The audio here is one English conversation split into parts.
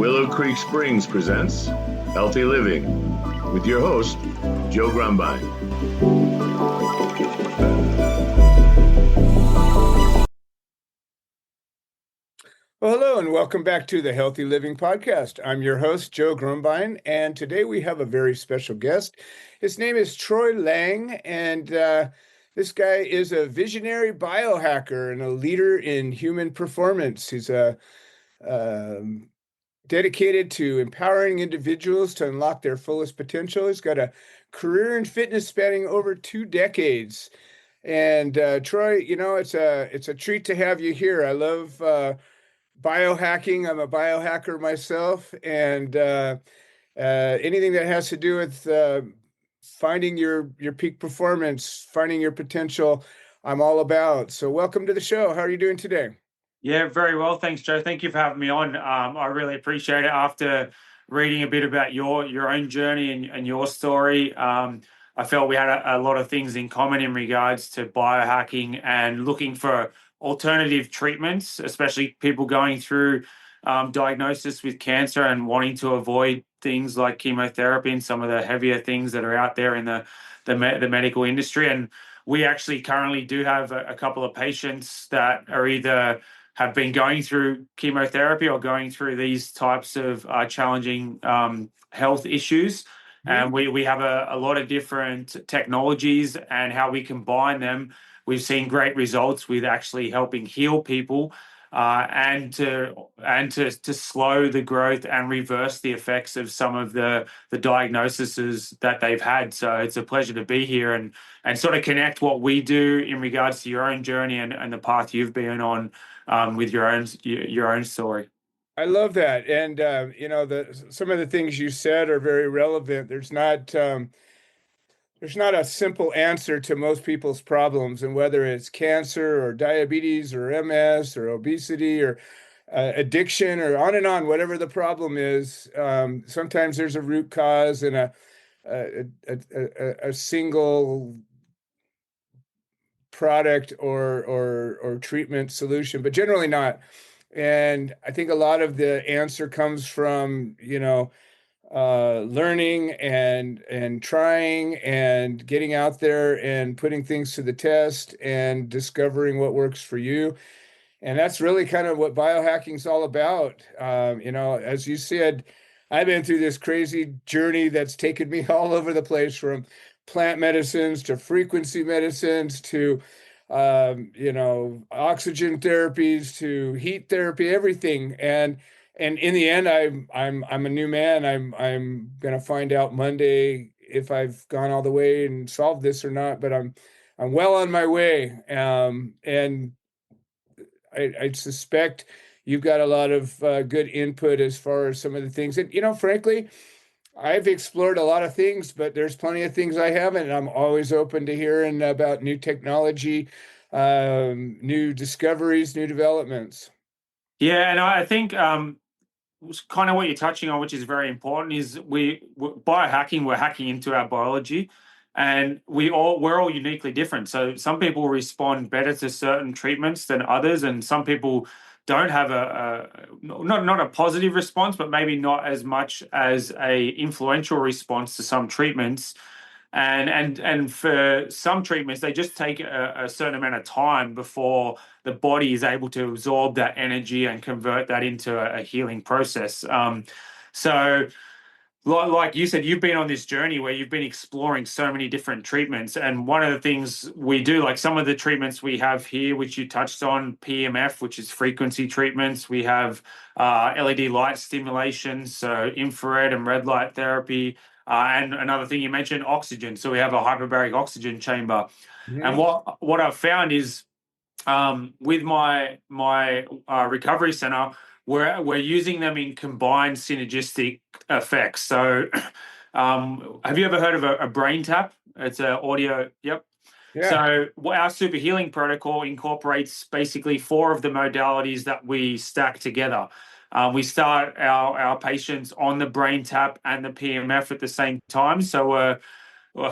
Willow Creek Springs presents Healthy Living with your host, Joe Grumbine. Well, hello and welcome back to the Healthy Living Podcast. I'm your host, Joe Grumbine, and today we have a very special guest. His name is Troy Laing, and this guy is a visionary biohacker and a leader in human performance. He's dedicated to empowering individuals to unlock their fullest potential. He's got a career in fitness spanning over 2 decades. And Troy, it's a treat to have you here. I love biohacking. I'm a biohacker myself, and anything that has to do with finding your peak performance, finding your potential, I'm all about. So welcome to the show. How are you doing today? Yeah, very well. Thanks, Joe. Thank you for having me on. I really appreciate it. After reading a bit about your own journey and your story, I felt we had a lot of things in common in regards to biohacking and looking for alternative treatments, especially people going through diagnosis with cancer and wanting to avoid things like chemotherapy and some of the heavier things that are out there in the medical industry. And we actually currently do have a couple of patients that are either have been going through chemotherapy or going through these types of challenging health issues. And we have a lot of different technologies and how we combine them. We've seen great results with actually helping heal people and to slow the growth and reverse the effects of some of the diagnoses that they've had. So it's a pleasure to be here and sort of connect what we do in regards to your own journey and the path you've been on with your own story. I love that. And some of the things you said are very relevant. There's not a simple answer to most people's problems, and whether it's cancer or diabetes or MS or obesity or addiction or on and on, whatever the problem is, sometimes there's a root cause and a single product or treatment solution, but generally not. And I think a lot of the answer comes from, learning and trying and getting out there and putting things to the test and discovering what works for you. And that's really kind of what biohacking is all about. As you said, I've been through this crazy journey that's taken me all over the place, from plant medicines to frequency medicines to oxygen therapies to heat therapy, everything. And in the end, I'm a new man. I'm gonna find out Monday if I've gone all the way and solved this or not. But I'm well on my way. And I suspect you've got a lot of good input as far as some of the things. And frankly, I've explored a lot of things, but there's plenty of things I haven't. And I'm always open to hearing about new technology, new discoveries, new developments. Yeah, and I think kind of what you're touching on, which is very important, is biohacking. We're hacking into our biology, and we're all uniquely different. So some people respond better to certain treatments than others, and some people don't have not a positive response, but maybe not as much as a influential response to some treatments. And for some treatments, they just take a certain amount of time before the body is able to absorb that energy and convert that into a healing process. So like you said, you've been on this journey where you've been exploring so many different treatments. And one of the things we do, like some of the treatments we have here, which you touched on, PMF, which is frequency treatments. We have LED light stimulation, so infrared and red light therapy. And another thing you mentioned, oxygen. So we have a hyperbaric oxygen chamber. Mhm. And what I've found is with my recovery center, we're using them in combined synergistic effects. So have you ever heard of a brain tap? It's an audio. Yep. Yeah. So our super healing protocol incorporates basically 4 of the modalities that we stack together. We start our patients on the brain tap and the PMF at the same time. So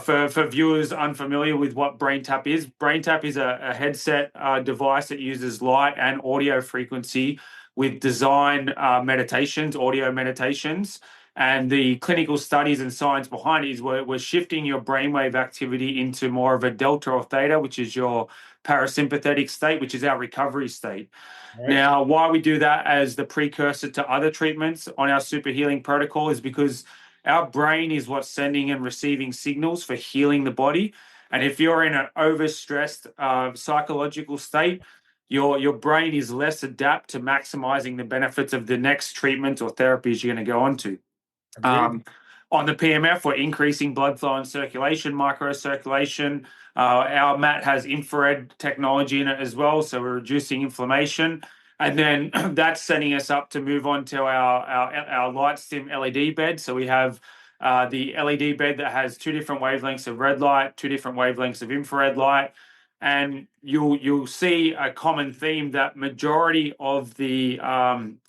for viewers unfamiliar with what brain tap is a headset device that uses light and audio frequency with design meditations, audio meditations. And the clinical studies and science behind it is we're shifting your brainwave activity into more of a delta or theta, which is your parasympathetic state, which is our recovery state. Right. Now, why we do that as the precursor to other treatments on our super healing protocol is because our brain is what's sending and receiving signals for healing the body. And if you're in an overstressed psychological state, your brain is less adapt to maximizing the benefits of the next treatment or therapies you're going to go on to. Agreed. On the PMF, we're increasing blood flow and circulation, microcirculation. Our mat has infrared technology in it as well, so we're reducing inflammation. And then that's setting us up to move on to our light stim LED bed. So we have the LED bed that has 2 different wavelengths of red light, 2 different wavelengths of infrared light. And you'll see a common theme that majority of the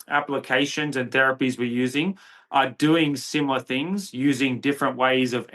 applications and therapies we're using are doing similar things using different ways of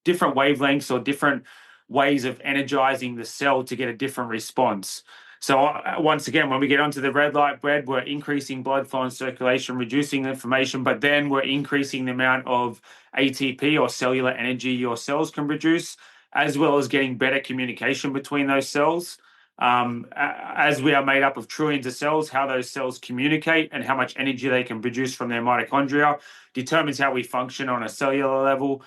different wavelengths or different ways of energizing the cell to get a different response. So once again, when we get onto the red light bed, we're increasing blood flow and circulation, reducing inflammation, but then we're increasing the amount of ATP or cellular energy your cells can produce, as well as getting better communication between those cells. As we are made up of trillions of cells, how those cells communicate and how much energy they can produce from their mitochondria determines how we function on a cellular level.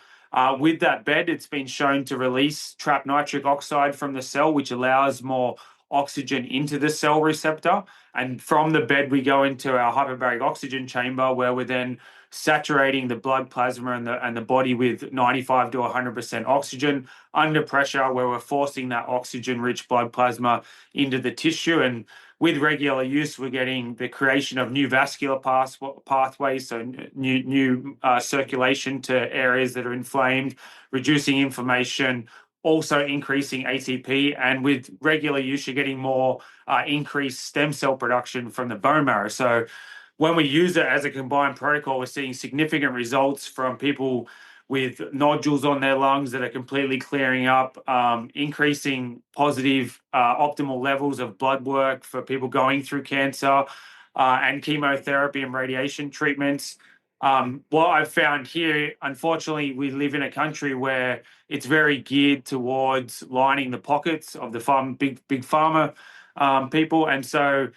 With that bed, it's been shown to release trapped nitric oxide from the cell, which allows more oxygen into the cell receptor. And from the bed, we go into our hyperbaric oxygen chamber, where we're then saturating the blood plasma and the body with 95 to 100% oxygen under pressure, where we're forcing that oxygen-rich blood plasma into the tissue. And with regular use, we're getting the creation of new vascular pathways, so new circulation to areas that are inflamed, reducing inflammation, also increasing ATP. And with regular use, you're getting more increased stem cell production from the bone marrow. So when we use it as a combined protocol, we're seeing significant results from people with nodules on their lungs that are completely clearing up, increasing positive optimal levels of blood work for people going through cancer and chemotherapy and radiation treatments. What I've found here, unfortunately, we live in a country where it's very geared towards lining the pockets of the big pharma people. And so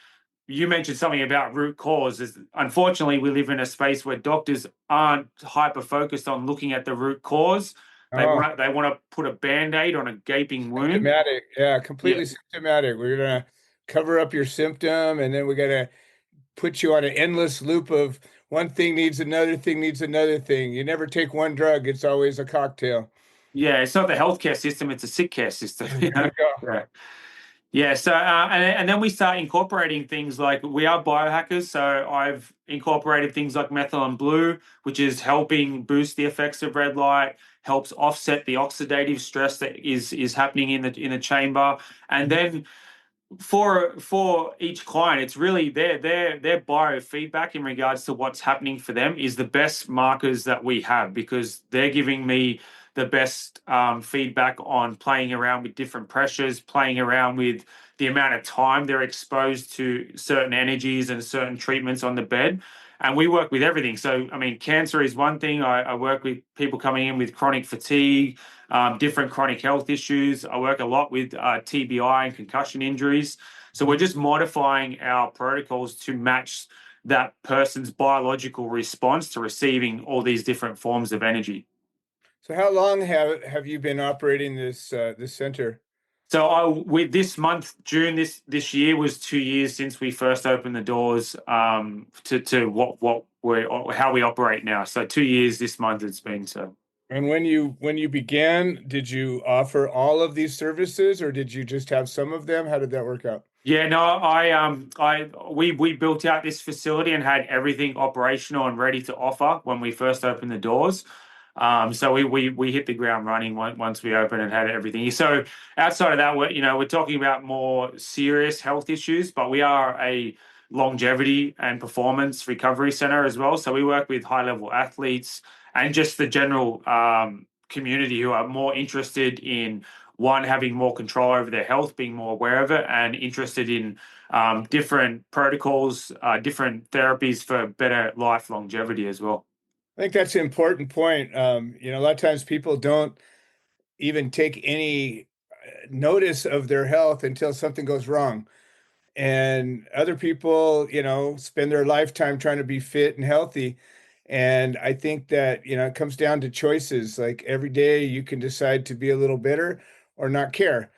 you mentioned something about root cause. Unfortunately, we live in a space where doctors aren't hyper focused on looking at the root cause. They want to put a Band-Aid on a gaping wound. Symptomatic. Yeah, completely symptomatic. We're gonna cover up your symptom, and then we're gonna put you on an endless loop of one thing needs another thing needs another thing. You never take one drug; it's always a cocktail. Yeah, it's not the healthcare system; it's a sick care system. You know? Yeah. Yeah, so and then we start incorporating things like, we are biohackers, so I've incorporated things like methylene blue, which is helping boost the effects of red light, helps offset the oxidative stress that is happening in the chamber, and then for each client, it's really their biofeedback in regards to what's happening for them is the best markers that we have, because they're giving me the best feedback on playing around with different pressures, playing around with the amount of time they're exposed to certain energies and certain treatments on the bed. And we work with everything. So, I mean, cancer is one thing. I work with people coming in with chronic fatigue, different chronic health issues. I work a lot with TBI and concussion injuries. So we're just modifying our protocols to match that person's biological response to receiving all these different forms of energy. So, how long have you been operating this center? So with this month, June this year was 2 years since we first opened the doors to how we operate now. So 2 years this month it's been. So. And when you began, did you offer all of these services, or did you just have some of them? How did that work out? Yeah, no, we built out this facility and had everything operational and ready to offer when we first opened the doors. So we hit the ground running once we opened and had everything. So outside of that, we're talking about more serious health issues, but we are a longevity and performance recovery center as well. So we work with high-level athletes and just the general community who are more interested in one, having more control over their health, being more aware of it, and interested in different protocols, different therapies for better life longevity as well. I think that's an important point. A lot of times people don't even take any notice of their health until something goes wrong. And other people, spend their lifetime trying to be fit and healthy. And I think that, it comes down to choices. Like every day you can decide to be a little better or not care.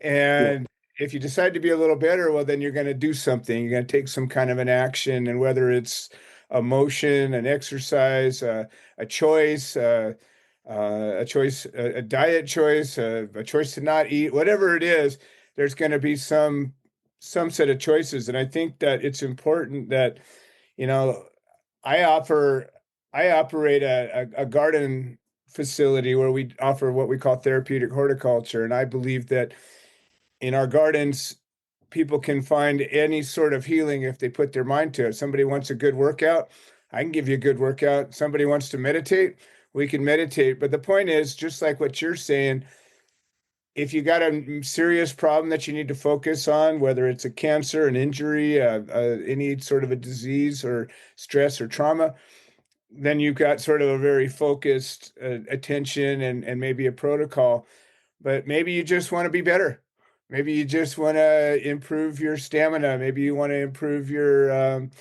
Yeah. And if you decide to be a little better, well, then you're going to do something. You're going to take some kind of an action. And whether it's a motion, an exercise, a choice, a choice, a diet choice, a choice to not eat, whatever it is, there's going to be some set of choices. And I think that it's important that, you know, I offer, I operate a garden facility where we offer what we call therapeutic horticulture. And I believe that in our gardens, people can find any sort of healing if they put their mind to it. Somebody wants a good workout, I can give you a good workout. Somebody wants to meditate, we can meditate. But the point is, just like what you're saying, if you got a serious problem that you need to focus on, whether it's a cancer, an injury, any sort of a disease or stress or trauma, then you've got sort of a very focused attention and maybe a protocol. But maybe you just want to be better. Maybe you just want to improve your stamina. Maybe you want to improve your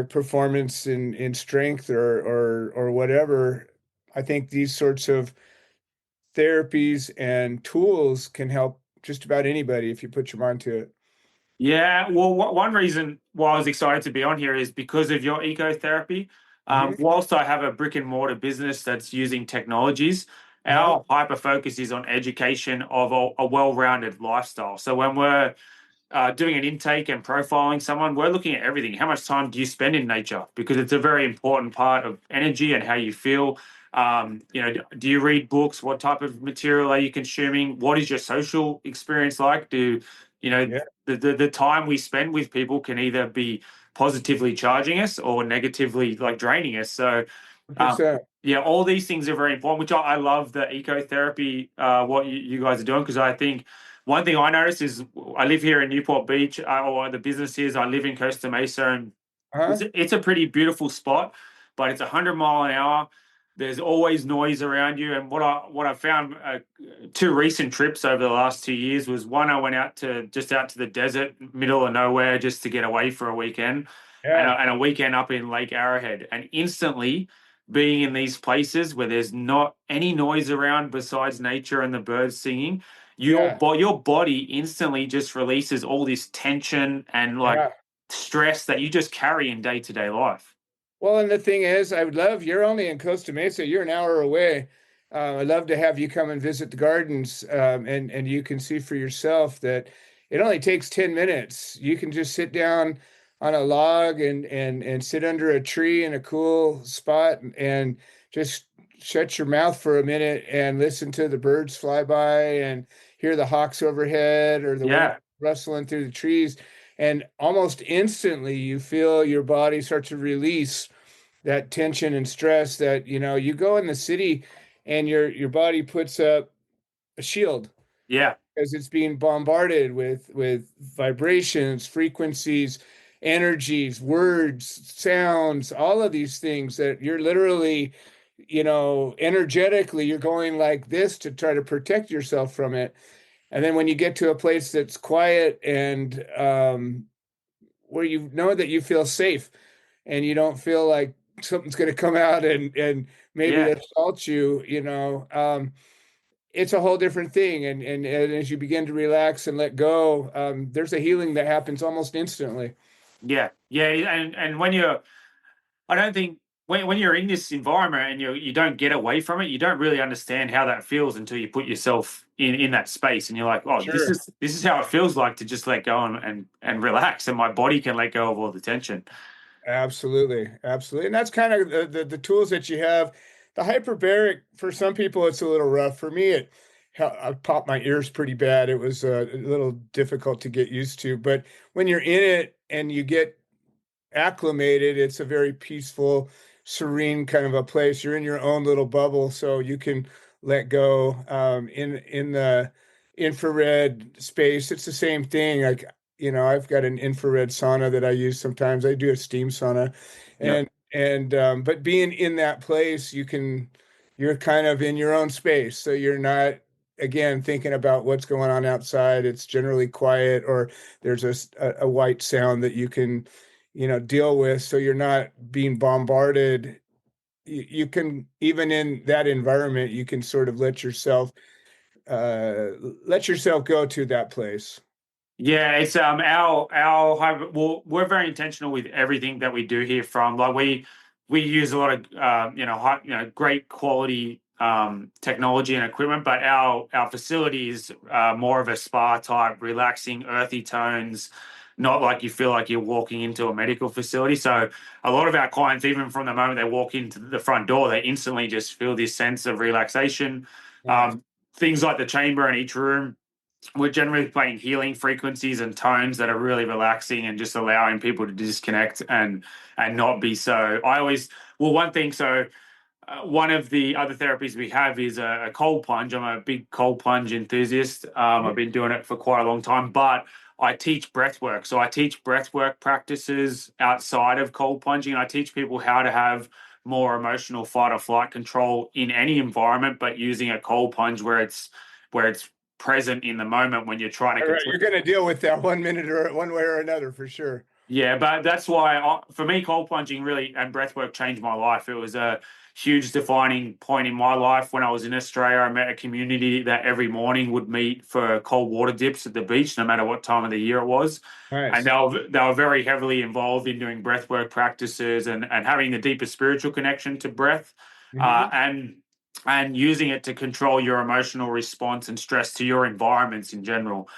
performance in strength or whatever. I think these sorts of therapies and tools can help just about anybody if you put your mind to it. Yeah, well, one reason why I was excited to be on here is because of your ecotherapy. Hmm. Whilst I have a brick and mortar business that's using technologies, Uh-huh. our hyper focus is on education of a well-rounded lifestyle. So when we're doing an intake and profiling someone, we're looking at everything. How much time do you spend in nature? Because it's a very important part of energy and how you feel. Do you read books? What type of material are you consuming? What is your social experience like? You know, Yeah, the time we spend with people can either be positively charging us or negatively like draining us. So um, 100%. yeah, all these things are very important, which I love the ecotherapy, what you guys are doing, because I think one thing I noticed is I live here in Newport Beach, or the business is I live in Costa Mesa, and Uh-huh. it's a pretty beautiful spot, but it's 100 mile an hour. There's always noise around you, and what I found two recent trips over the last 2 years was one I went out to the desert, middle of nowhere, just to get away for a weekend, and Yeah, and a weekend up in Lake Arrowhead, and instantly being in these places where there's not any noise around besides nature and the birds singing, yeah, your body instantly just releases all this tension and like yeah. stress that you just carry in day to day life. Well, and the thing is, I would love, you're only in Costa Mesa, you're an hour away. I'd love to have you come and visit the gardens, and you can see for yourself that it only takes 10 minutes. You can just sit down on a log and sit under a tree in a cool spot and just shut your mouth for a minute and listen to the birds fly by and hear the hawks overhead or the wind Yeah, rustling through the trees. And almost instantly, you feel your body start to release that tension and stress that, you go in the city and your body puts up a shield yeah, because it's being bombarded with vibrations, frequencies, energies, words, sounds, all of these things that you're literally, energetically, you're going like this to try to protect yourself from it. And then when you get to a place that's quiet and where you know that you feel safe and you don't feel like something's going to come out and maybe yeah. assault you, it's a whole different thing. And as you begin to relax and let go, there's a healing that happens almost instantly. Yeah, yeah, and when you're, I don't think when you're in this environment and you don't get away from it, you don't really understand how that feels until you put yourself in that space, and you're like, oh, Sure. this is how it feels like to just let go and relax, and my body can let go of all the tension. Absolutely. Absolutely. And that's kind of the tools that you have. The hyperbaric, for some people, it's a little rough. For me, I popped my ears pretty bad. It was a little difficult to get used to. But when you're in it and you get acclimated, it's a very peaceful, serene kind of a place. You're in your own little bubble, so you can let go. In the infrared space, it's the same thing. Like, I've got an infrared sauna that I use sometimes. I do a steam sauna, Yeah. and but being in that place, you're kind of in your own space, so you're not, again, thinking about what's going on outside. It's generally quiet, or there's a white sound that you can, deal with, so you're not being bombarded. You can, even in that environment, you can sort of uh let yourself go to that place. Yeah, it's well, we're very intentional with everything that we do here. From like we use a lot of great quality technology and equipment, but our facility is more of a spa type, relaxing, earthy tones, not like you feel like you're walking into a medical facility. So a lot of our clients, even from the moment they walk into the front door, they instantly just feel this sense of relaxation. Nice. Things like the chamber in each room, we're generally playing healing frequencies and tones that are really relaxing and just allowing people to disconnect and not be so. I always well one thing so one of the other therapies we have is a cold plunge. I'm a big cold plunge enthusiast. I've been doing it for quite a long time, but I teach breath work. So I teach breath work practices outside of cold plunging. I teach people how to have more emotional fight or flight control in any environment, but using a cold plunge where it's present in the moment when you're trying to All right, control. you're going to deal with that 1 minute or one way or another for sure. Yeah, but that's why for me, cold plunging really and breathwork changed my life. It was a huge defining point in my life. When I was in Australia, I met a community that every morning would meet for cold water dips at the beach, no matter what time of the year it was. And Nice. they were very heavily involved in doing breathwork practices and having the deeper spiritual connection to breath, uh, Hmm. and and using it to control your emotional response and stress to your environments in general.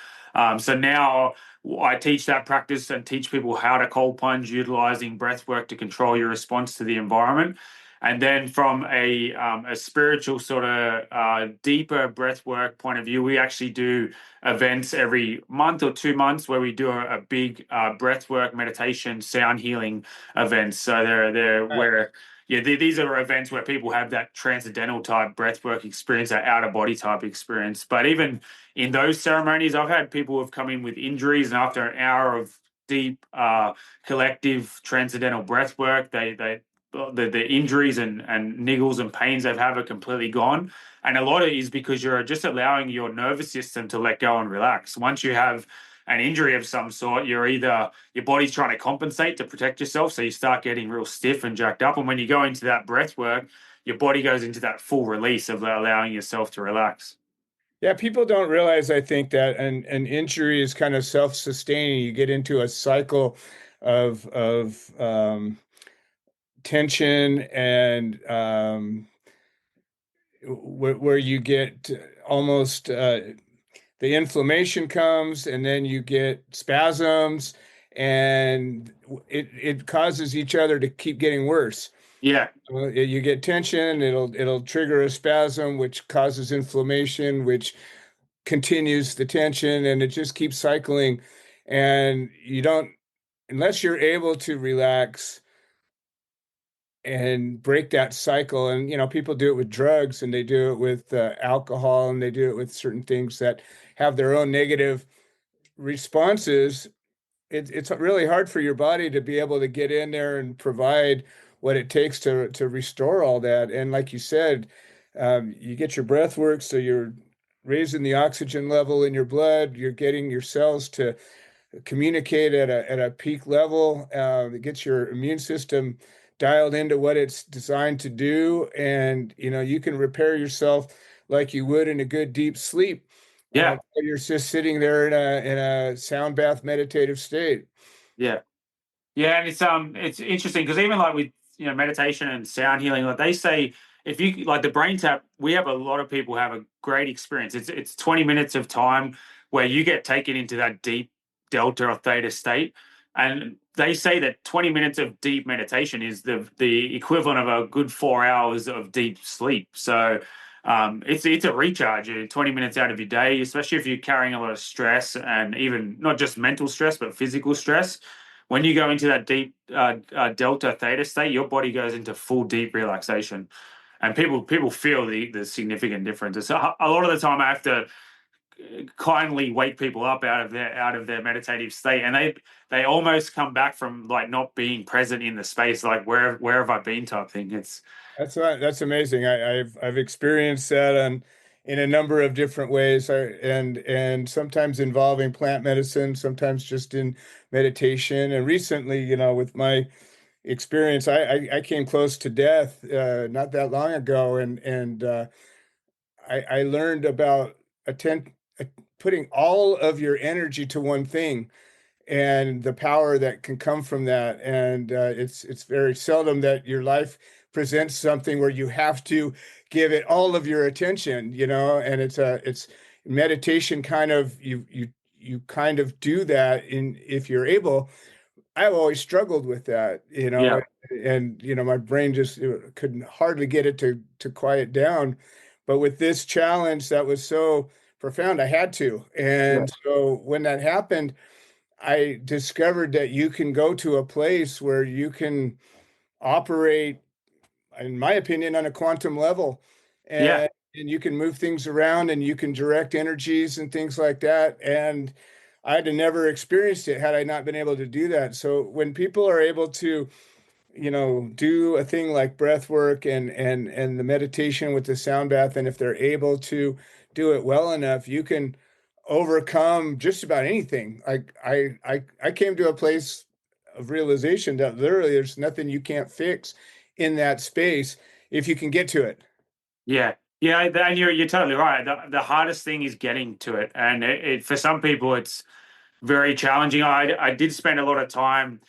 So now I teach that practice and teach people how to cold plunge utilizing breath work to control your response to the environment. And then from a spiritual sort of deeper breath work point of view, we actually do events every month or 2 months where we do a big breath work meditation sound healing events. So they're where yeah, these are events where people have that transcendental type breathwork experience, that out of body type experience. But even in those ceremonies, I've had people who have come in with injuries, and after an hour of deep, collective transcendental breath work, the injuries and niggles and pains they've had are completely gone. And a lot of it is because you're just allowing your nervous system to let go and relax. Once you have an injury of some sort, you're either your body's trying to compensate to protect yourself, so you start getting real stiff and jacked up. And when you go into that breath work, your body goes into that full release of allowing yourself to relax. Yeah, people don't realize, I think, that an injury is kind of self-sustaining. You get into a cycle of tension, and where you get almost the inflammation comes, and then you get spasms, and it causes each other to keep getting worse. Yeah, Well, you get tension, it'll trigger a spasm, which causes inflammation, which continues the tension, and it just keeps cycling. And you don't, unless you're able to relax and break that cycle. And people do it with drugs, and they do it with alcohol, and they do it with certain things that have their own negative responses. It's really hard for your body to be able to get in there and provide what it takes to restore all that. And like you said, you get your breath work, so you're raising the oxygen level in your blood. You're getting your cells to communicate at a peak level. It gets your immune system dialed into what it's designed to do, and you can repair yourself like you would in a good deep sleep. yeah, You're just sitting there in a sound bath meditative state. yeah. Yeah, and it's interesting because even like with meditation and sound healing, like they say, if you like the brain tap, we have a lot of people have a great experience. It's 20 minutes of time where you get taken into that deep delta or theta state, and they say that 20 minutes of deep meditation is the equivalent of a good 4 hours of deep sleep. So it's a recharge. 20 minutes out of your day, especially if you're carrying a lot of stress and even not just mental stress but physical stress. When you go into that deep delta theta state, your body goes into full deep relaxation. and people feel the significant difference. So a lot of the time I have to kindly wake people up out of their meditative state, and they almost come back from like not being present in the space, like where have I been type thing. It's That's amazing. I've experienced that in a number of different ways, and sometimes involving plant medicine, sometimes just in meditation. And recently, with my experience, I came close to death not that long ago, and I learned about attend, putting all of your energy to one thing and the power that can come from that. And it's very seldom that your life presents something where you have to give it all of your attention, and it's meditation kind of you kind of do that in if you're able. I've always struggled with that, yeah, and my brain just couldn't hardly get it to quiet down. But with this challenge that was so profound, I had to. yeah, And so when that happened, I discovered that you can go to a place where you can operate, in my opinion, on a quantum level, yeah, and you can move things around and you can direct energies and things like that. And I'd have never experienced it had I not been able to do that. So when people are able to do a thing like breath work and the meditation with the sound bath, and if they're able to do it well enough, you can overcome just about anything. Like I came to a place of realization that literally there's nothing you can't fix in that space if you can get to it. yeah. Yeah, and you're totally right. The hardest thing is getting to it, and for some people it's very challenging. I did spend a lot of time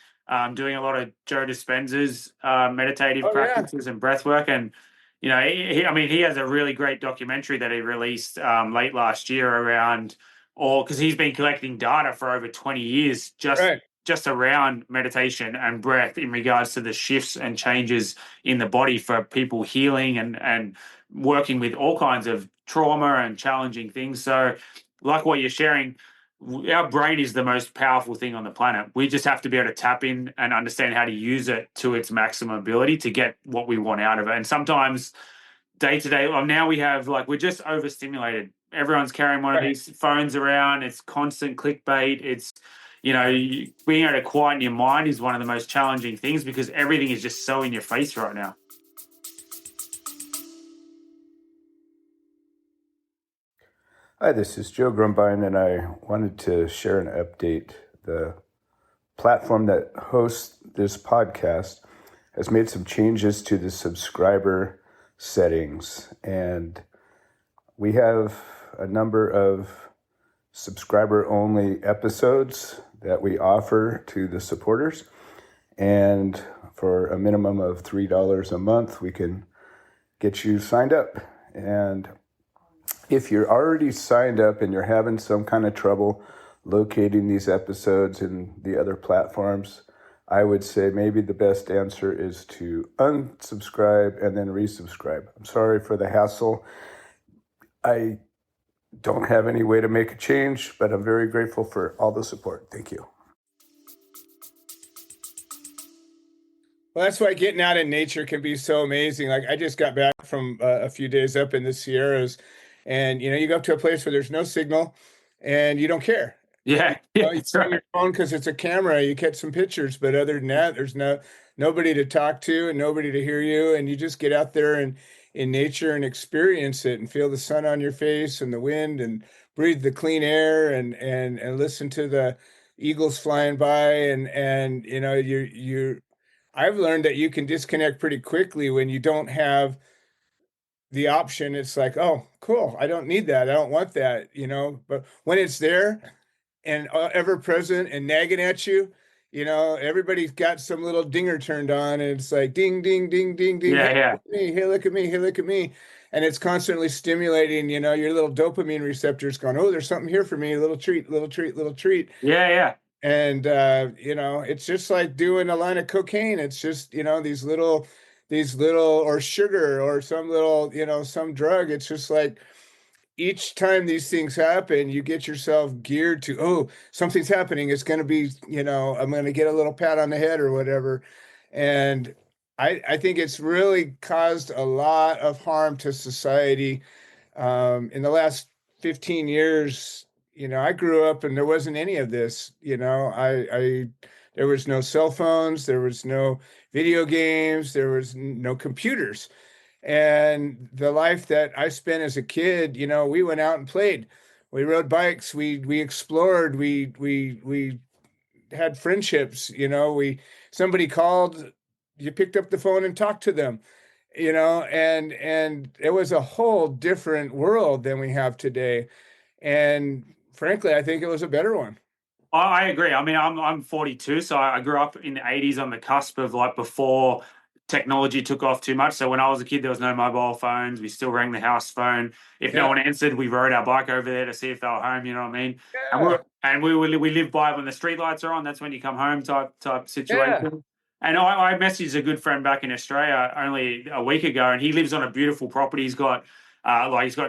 doing a lot of Joe Dispenza's meditative Oh yeah, practices and breath work. And, I mean, he has a really great documentary that he released late last year around because he's been collecting data for over 20 years right. just around meditation and breath in regards to the shifts and changes in the body for people healing and working with all kinds of trauma and challenging things. So, like what you're sharing, our brain is the most powerful thing on the planet. We just have to be able to tap in and understand how to use it to its maximum ability to get what we want out of it. And sometimes day to day, well, now we have we're just overstimulated. Everyone's carrying one of Right. these phones around. It's constant clickbait. It's being able to quieten your mind is one of the most challenging things because everything is just so in your face right now. Hi, this is Joe Grumbine, and I wanted to share an update. The platform that hosts this podcast has made some changes to the subscriber settings, and we have a number of subscriber-only episodes that we offer to the supporters, and for a minimum of $3 a month, we can get you signed up. And if you're already signed up and you're having some kind of trouble locating these episodes in the other platforms, I would say maybe the best answer is to unsubscribe and then resubscribe. I'm sorry for the hassle. I don't have any way to make a change, but I'm very grateful for all the support. Thank you. Well, that's why getting out in nature can be so amazing. Like I just got back from a few days up in the Sierras, and you go up to a place where there's no signal, and you don't care. Yeah, yeah, You that's bring your right. phone because it's a camera. You catch some pictures, but other than that, there's nobody to talk to and nobody to hear you, and you just get out there and in nature and experience it and feel the sun on your face and the wind and breathe the clean air and listen to the eagles flying by and you I've learned that you can disconnect pretty quickly when you don't have the option. It's like, oh, cool. I don't need that. I don't want that, but when it's there and ever present and nagging at you, everybody's got some little dinger turned on and it's like ding, ding, ding, ding, ding. Hey, Yeah, yeah, look at me. Hey, look at me. Hey, look at me. And it's constantly stimulating, your little dopamine receptors going, oh, there's something here for me. A little treat, little treat, little treat. yeah, yeah. And it's just like doing a line of cocaine. It's just these little or sugar or some little some drug. It's just like each time these things happen, you get yourself geared to, oh, something's happening. It's going to be, I'm going to get a little pat on the head or whatever. And I think it's really caused a lot of harm to society. In the last 15 years, I grew up and there wasn't any of this. There was no cell phones, there was no video games, there was no computers. And the life that I spent as a kid, we went out and played. We rode bikes, we explored, we had friendships, somebody called, you picked up the phone and talked to them, and it was a whole different world than we have today. And frankly, I think it was a better one. I agree. I mean, I'm 42, so I grew up in the 80s on the cusp of like before technology took off too much. So when I was a kid, there was no mobile phones. We still rang the house phone. If no Yeah. one answered, we rode our bike over there to see if they were home. You know what I mean? Yeah. And we live by when the street lights are on. That's when you come home type Yeah. situation. And I messaged a good friend back in Australia only a week ago, and he lives on a beautiful property. He's got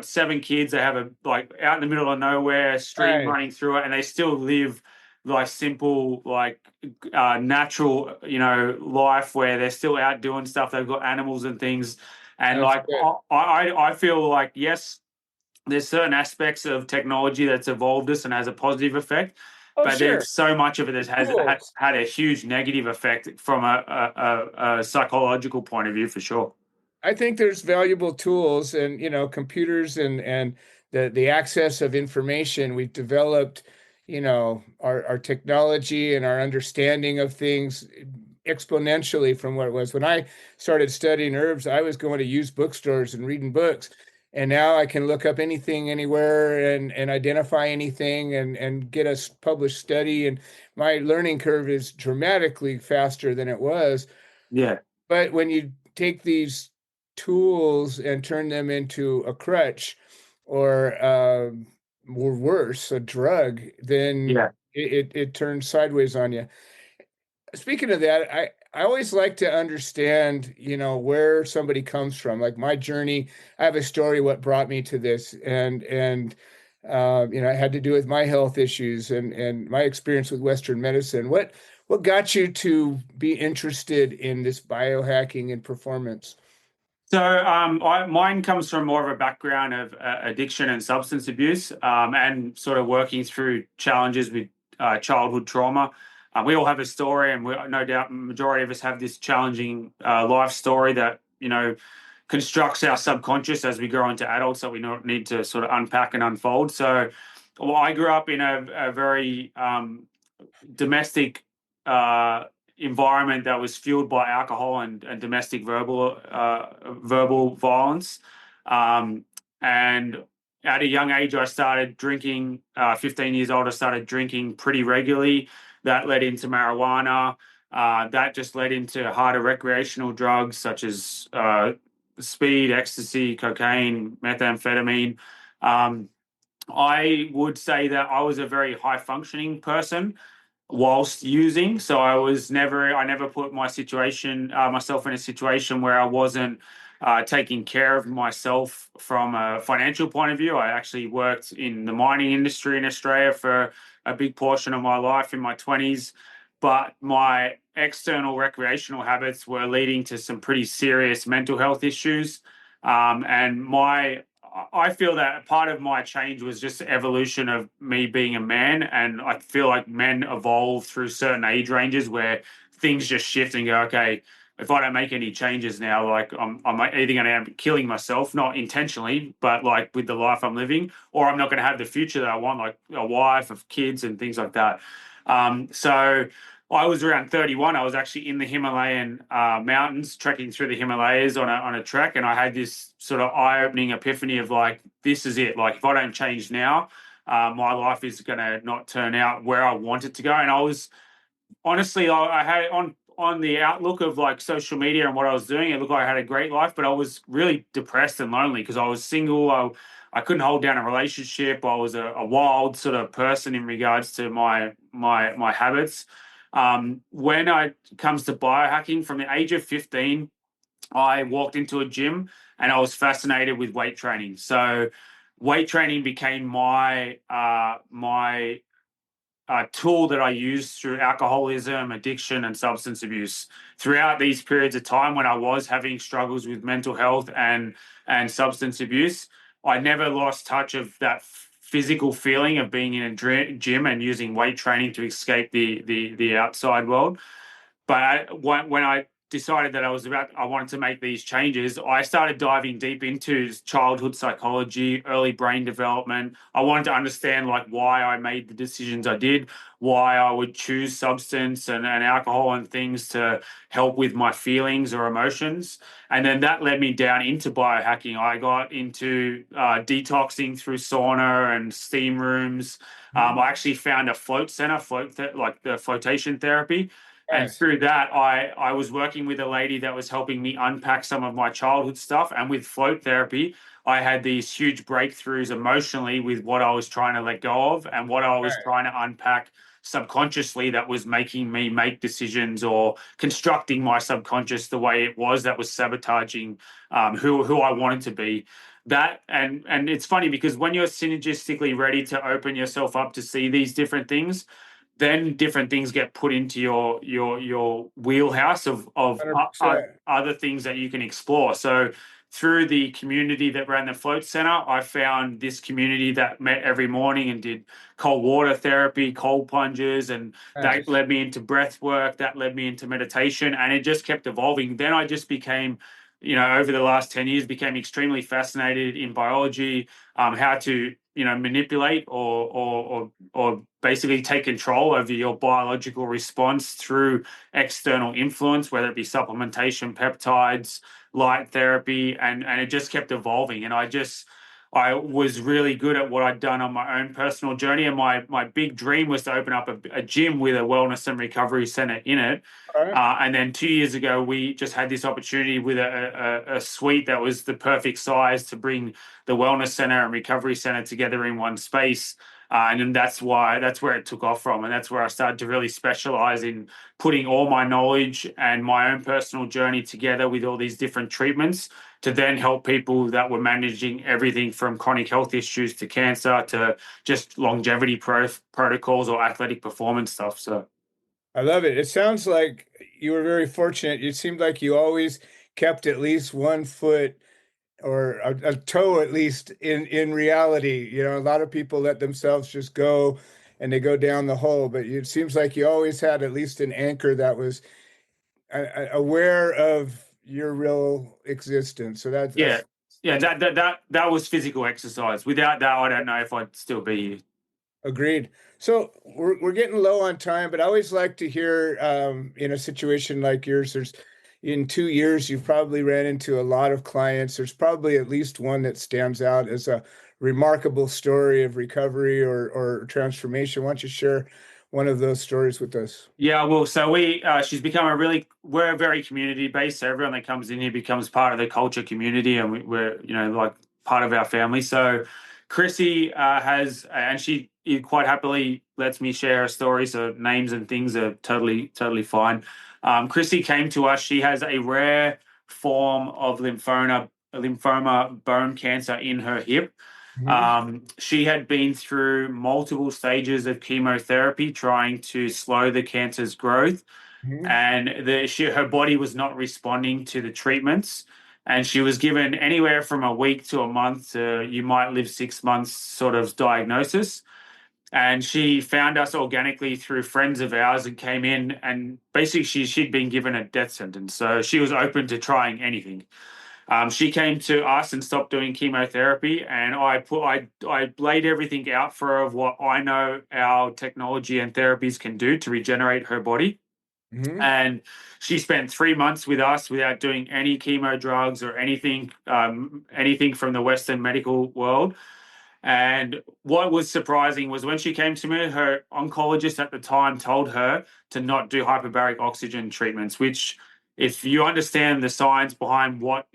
7 kids. They have out in the middle of nowhere, stream Right. running through it, and they still live like simple, natural, life where they're still out doing stuff. They've got animals and things, and That's like good. I feel like yes, there's certain aspects of technology that's evolved us and has a positive effect, Oh, but sure. there's so much of it that has Tools. had a huge negative effect from a psychological point of view, for sure. I think there's valuable tools and computers and the access of information. We've developed, our technology and our understanding of things exponentially from what it was. When I started studying herbs, I was going to used bookstores and reading books. And now I can look up anything anywhere and identify anything and get a published study. And my learning curve is dramatically faster than it was. Yeah, But when you take these tools and turn them into a crutch or worse, a drug, then yeah. it turns sideways on you. Speaking of that, I always like to understand, where somebody comes from. Like my journey, I have a story what brought me to this, and it had to do with my health issues and my experience with Western medicine. What got you to be interested in this biohacking and performance? So mine comes from more of a background of addiction and substance abuse, and sort of working through challenges with childhood trauma. We all have a story, and no doubt majority of us have this challenging life story that constructs our subconscious as we grow into adults that we need to sort of unpack and unfold. So, well, I grew up in a very domestic environment that was fueled by alcohol and domestic verbal violence. And at a young age, I started drinking. 15 years old, I started drinking pretty regularly. That led into marijuana. That just led into harder recreational drugs such as speed, ecstasy, cocaine, methamphetamine. I would say that I was a very high functioning person whilst using. So I never put myself in a situation where I wasn't taking care of myself from a financial point of view. I actually worked in the mining industry in Australia for a big portion of my life in my 20s, but my external recreational habits were leading to some pretty serious mental health issues. I feel that part of my change was just the evolution of me being a man. And I feel like men evolve through certain age ranges where things just shift and go, okay, if I don't make any changes now, like I'm either going to end up killing myself, not intentionally, but like with the life I'm living, or I'm not going to have the future that I want, like a wife, of kids and things like that. So I was around 31. I was actually in the Himalayan mountains, trekking through the Himalayas on a trek, and I had this sort of eye-opening epiphany of like, this is it. Like, if I don't change now, my life is going to not turn out where I want it to go. And I was honestly, I had on the outlook of like social media and what I was doing, it looked like I had a great life, but I was really depressed and lonely because I was single. I couldn't hold down a relationship. I was a wild sort of person in regards to my habits. When it comes to biohacking, from the age of 15, I walked into a gym and I was fascinated with weight training. So weight training became my tool that I used through alcoholism, addiction, and substance abuse. Throughout these periods of time when I was having struggles with mental health and substance abuse, I never lost touch of that physical feeling of being in a gym and using weight training to escape the outside world. But when I decided that I wanted to make these changes, I started diving deep into childhood psychology, early brain development. I wanted to understand like why I made the decisions I did, why I would choose substance and alcohol and things to help with my feelings or emotions. And then that led me down into biohacking. I got into detoxing through sauna and steam rooms. I actually found a float center, like the flotation therapy. And Nice. through that, I was working with a lady that was helping me unpack some of my childhood stuff. And with float therapy, I had these huge breakthroughs emotionally with what I was trying to let go of and what I was trying to unpack subconsciously that was making me make decisions or constructing my subconscious the way it was, that was sabotaging who I wanted to be. That and it's funny because when you're synergistically ready to open yourself up to see these different things, then different things get put into your wheelhouse of 100%. other things that you can explore. So through the community that ran the float center, I found this community that met every morning and did cold water therapy, cold plunges, and that Nice. led me into breath work, that led me into meditation, and it just kept evolving. Then I just became, over the last 10 years, became extremely fascinated in biology, how to manipulate or basically take control over your biological response through external influence, whether it be supplementation, peptides, light therapy, and it just kept evolving. And I was really good at what I'd done on my own personal journey. And my big dream was to open up a gym with a wellness and recovery center in it. All right. And then 2 years ago, we just had this opportunity with a suite that was the perfect size to bring the wellness center and recovery center together in one space. And then that's where it took off from. And that's where I started to really specialize in putting all my knowledge and my own personal journey together with all these different treatments to then help people that were managing everything from chronic health issues to cancer to just longevity protocols or athletic performance stuff. So I love it. It sounds like you were very fortunate. It seemed like you always kept at least one foot or a toe at least in reality. A lot of people let themselves just go and they go down the hole, but it seems like you always had at least an anchor that was aware of your real existence. So yeah, that's yeah, that was physical exercise. Without that, I don't know if I'd still be here. agreed. So we're getting low on time, but I always like to hear in a situation like yours, in 2 years, you've probably ran into a lot of clients. There's probably at least one that stands out as a remarkable story of recovery or transformation. Why don't you share one of those stories with us? Yeah, well, so she's become we're very community based. So everyone that comes in here becomes part of the culture community, and we're like part of our family. So Chrissy and she quite happily lets me share her story. So names and things are totally fine. Chrissy came to us. She has a rare form of lymphoma bone cancer in her hip. She had been through multiple stages of chemotherapy trying to slow the cancer's growth, and her body was not responding to the treatments. And she was given anywhere from a week to a month to you might live 6 months sort of diagnosis. And she found us organically through friends of ours and came in, and basically she'd been given a death sentence. So she was open to trying anything. She came to us and stopped doing chemotherapy, and I laid everything out for her of what I know our technology and therapies can do to regenerate her body. And she spent 3 months with us without doing any chemo drugs or anything from the Western medical world. And what was surprising was when she came to me, her oncologist at the time told her to not do hyperbaric oxygen treatments, which, if you understand the science behind what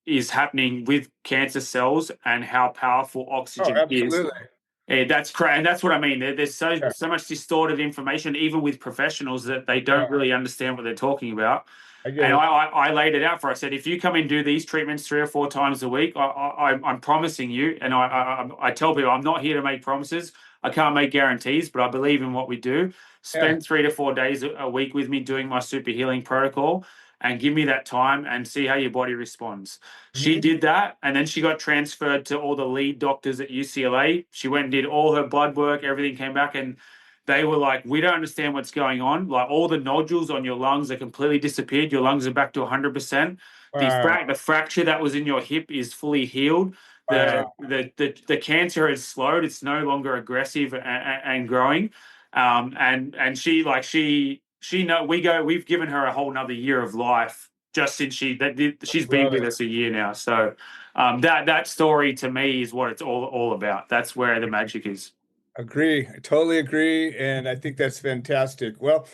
is happening with cancer cells and how powerful Oh, oxygen is, absolutely. that's correct. And that's what I mean. There's so Yeah, much distorted information, even with professionals, that they don't yeah. really understand what they're talking about. I get And it. I laid it out for her. I said, if you come and do these treatments 3 or 4 times a week, I'm promising you, and I tell people I'm not here to make promises. I can't make guarantees, but I believe in what we do. Yeah. Spend 3 to 4 days a week with me doing my super healing protocol and give me that time and see how your body responds. She did that, and then she got transferred to all the lead doctors at UCLA. She went and did all her blood work, everything came back, and they were like, we don't understand what's going on. Like, all the nodules on your lungs are completely disappeared. Your lungs are back to 100%. Wow. The fracture that was in your hip is fully healed. Wow. The cancer has slowed. It's no longer aggressive and growing. And we've given her a whole nother year of life just since she's been Love with it. us a year now. So that story to me is what it's all about. That's where the magic is. Agree. I totally agree. And I think that's fantastic. Well,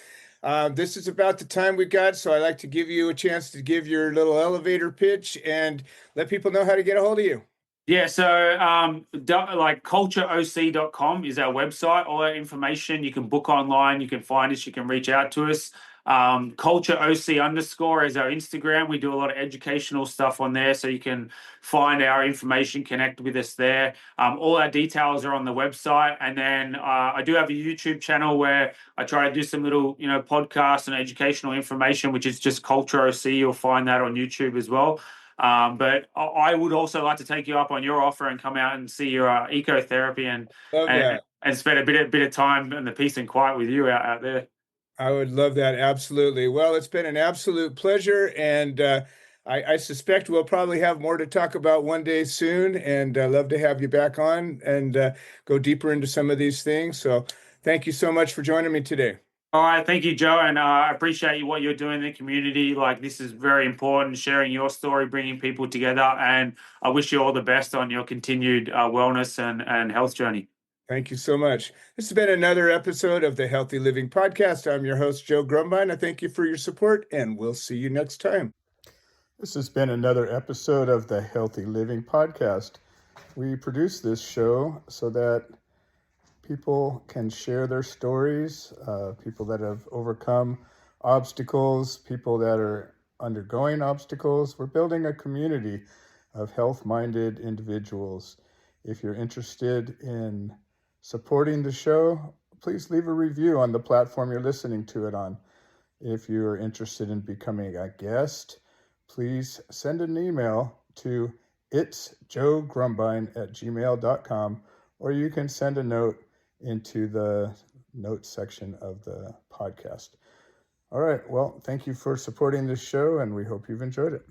this is about the time we got. So I'd like to give you a chance to give your little elevator pitch and let people know how to get a hold of you. Yeah, so like cultureoc.com is our website. All our information you can book online, you can find us, you can reach out to us. cultureoc_ is our Instagram. We do a lot of educational stuff on there, so you can find our information, connect with us there. All our details are on the website, and then I do have a YouTube channel where I try to do some little, podcasts and educational information, which is just Culture OC. You'll find that on YouTube as well. But I would also like to take you up on your offer and come out and see your ecotherapy Love that. and spend a bit of time in the peace and quiet with you out there. I would love that. Absolutely. Well, it's been an absolute pleasure. And I suspect we'll probably have more to talk about one day soon. And I love to have you back on and go deeper into some of these things. So thank you so much for joining me today. All right, thank you, Joe, and I appreciate what you're doing in the community. Like, this is very important, sharing your story, bringing people together, and I wish you all the best on your continued wellness and health journey. Thank you so much. This has been another episode of the Healthy Living Podcast. I'm your host, Joe Grumbine. I thank you for your support, and we'll see you next time. This has been another episode of the Healthy Living Podcast. We produce this show so that people can share their stories, people that have overcome obstacles, people that are undergoing obstacles. We're building a community of health-minded individuals. If you're interested in supporting the show, please leave a review on the platform you're listening to it on. If you're interested in becoming a guest, please send an email to itsjoegrumbine@gmail.com, or you can send a note into the notes section of the podcast. All right. Well, thank you for supporting this show, and we hope you've enjoyed it.